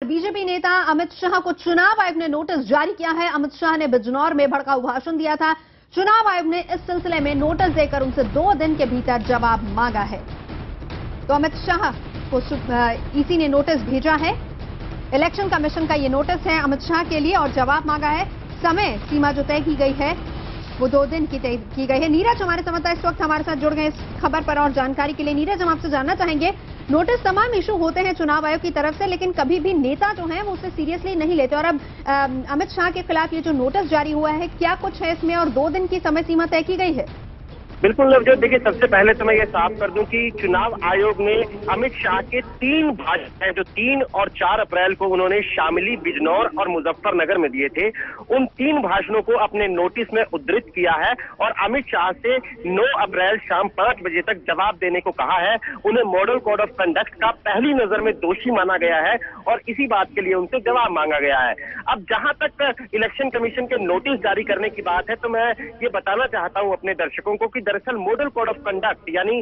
BJP नेता अमित शाह को चुनाव आयोग ने नोटिस जारी किया है। अमित शाह ने बिजनौर में भड़काऊ भाषण दिया था। चुनाव आयोग ने इस सिलसिले में नोटिस देकर उनसे 2 दिन के भीतर जवाब मांगा है। तो अमित शाह को ईसी ने नोटिस भेजा है। इलेक्शन कमीशन का ये नोटिस है अमित शाह के लिए और जवाब मांगा है। समय सीमा जो तय की गई है वो 2 दिन की तय की गई है। नीरज हमारे संवाददाता इस वक्त हमारे साथ जुड़ गए इस खबर पर और जानकारी के लिए। नीरज, हम आपसे जानना चाहेंगे, नोटिस तमाम इशू होते हैं चुनाव आयोग की तरफ से, लेकिन कभी भी नेता जो हैं वो उसे सीरियसली नहीं लेते और अब अमित शाह के खिलाफ ये जो नोटिस जारी हुआ है, क्या कुछ है इसमें और 2 दिन की समय सीमा तय की गई है? बिल्कुल नवजोत, देखिए सबसे पहले तो मैं ये साफ कर दूं कि चुनाव आयोग ने अमित शाह के 3 भाषण हैं जो 3 और 4 अप्रैल को उन्होंने शामली, बिजनौर और मुजफ्फरनगर में दिए थे, उन 3 भाषणों को अपने नोटिस में उद्धृत किया है और अमित शाह से 9 अप्रैल शाम 5 बजे तक जवाब देने को कहा है। उन्हें मॉडल कोड ऑफ कंडक्ट का पहली नजर में दोषी माना गया है और इसी बात के लिए उनसे जवाब मांगा गया है। अब जहां तक इलेक्शन कमीशन के नोटिस जारी करने की बात है तो मैं ये बताना चाहता हूं अपने दर्शकों को कि दरअसल मॉडल कोड ऑफ कंडक्ट यानी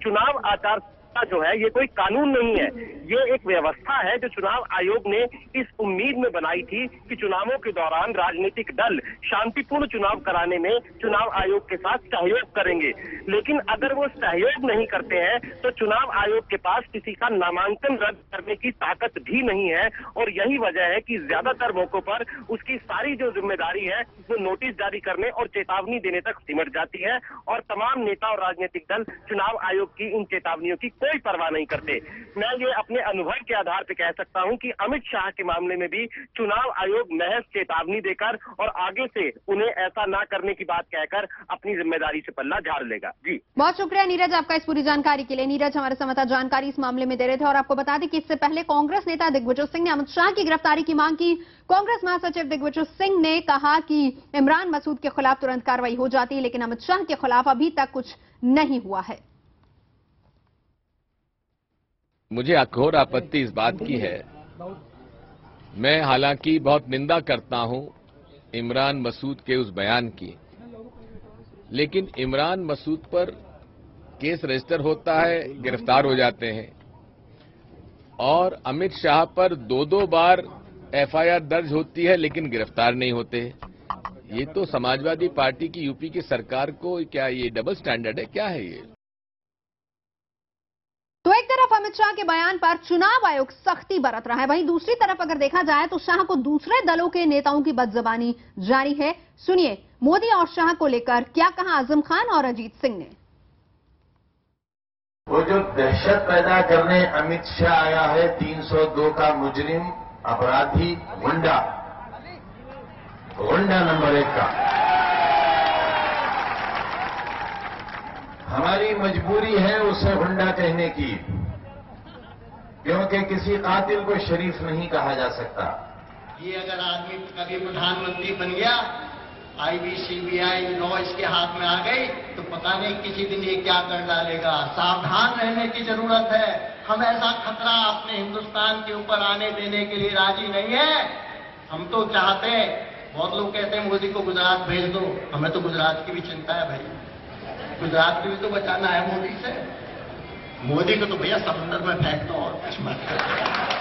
चुनाव आचार जो है ये कोई कानून नहीं है, ये एक व्यवस्था है जो चुनाव आयोग ने इस उम्मीद में बनाई थी कि चुनावों के दौरान राजनीतिक दल शांतिपूर्ण चुनाव कराने में चुनाव आयोग के साथ सहयोग करेंगे। लेकिन अगर वो सहयोग नहीं करते हैं तो चुनाव आयोग के पास किसी का नामांकन रद्द करने की ताकत भी नहीं है और यही वजह है कि ज्यादातर मौकों पर उसकी सारी जो जिम्मेदारी है वो नोटिस जारी करने और चेतावनी देने तक सिमट जाती है और तमाम नेता और राजनीतिक दल चुनाव आयोग की इन चेतावनियों की कोई परवाह नहीं करते। मैं ये अपने अनुभव के आधार पर कह सकता हूं कि अमित शाह के मामले में भी चुनाव आयोग महज चेतावनी देकर और आगे से उन्हें ऐसा ना करने की बात कहकर अपनी जिम्मेदारी से पल्ला झाड़ लेगा। जी बहुत शुक्रिया नीरज आपका इस पूरी जानकारी के लिए। नीरज हमारे संवाददाता जानकारी इस मामले में दे रहे थे और आपको बता दें कि इससे पहले कांग्रेस नेता दिग्विजय सिंह ने अमित शाह की गिरफ्तारी की मांग की। कांग्रेस महासचिव दिग्विजय सिंह ने कहा कि इमरान मसूद के खिलाफ तुरंत कार्रवाई हो जाती है, लेकिन अमित शाह के खिलाफ अभी तक कुछ नहीं हुआ है। मुझे घोर आपत्ति इस बात की है, मैं हालांकि बहुत निंदा करता हूं इमरान मसूद के उस बयान की, लेकिन इमरान मसूद पर केस रजिस्टर होता है, गिरफ्तार हो जाते हैं और अमित शाह पर 2 बार एफआईआर दर्ज होती है लेकिन गिरफ्तार नहीं होते। ये तो समाजवादी पार्टी की यूपी की सरकार को क्या ये डबल स्टैंडर्ड है, क्या है ये? तो एक तरफ अमित शाह के बयान पर चुनाव आयोग सख्ती बरत रहा है, वहीं दूसरी तरफ अगर देखा जाए तो शाह को दूसरे दलों के नेताओं की बदजबानी जारी है। सुनिए मोदी और शाह को लेकर क्या कहा आजम खान और अजीत सिंह ने। वो जो दहशत पैदा करने अमित शाह आया है, 302 का मुजरिम, अपराधी, गुंडा नंबर 1 का, हमारी मजबूरी है उसे गुंडा कहने की, क्योंकि किसी कातिल को शरीफ नहीं कहा जा सकता। ये अगर आदमी कभी प्रधानमंत्री बन गया, आईबी सीबीआई लॉ इसके हाथ में आ गई तो पता नहीं किसी दिन ये क्या कर डालेगा। सावधान रहने की जरूरत है। हम ऐसा खतरा अपने हिंदुस्तान के ऊपर आने देने के लिए राजी नहीं है। हम तो चाहते हैं, बहुत लोग कहते हैं मोदी को गुजरात भेज दो, हमें तो गुजरात की भी चिंता है भाई, गुजरात को भी तो बचाना है मोदी से। मोदी को तो भैया समुद्र में फेंक दो और कुछ मत करो।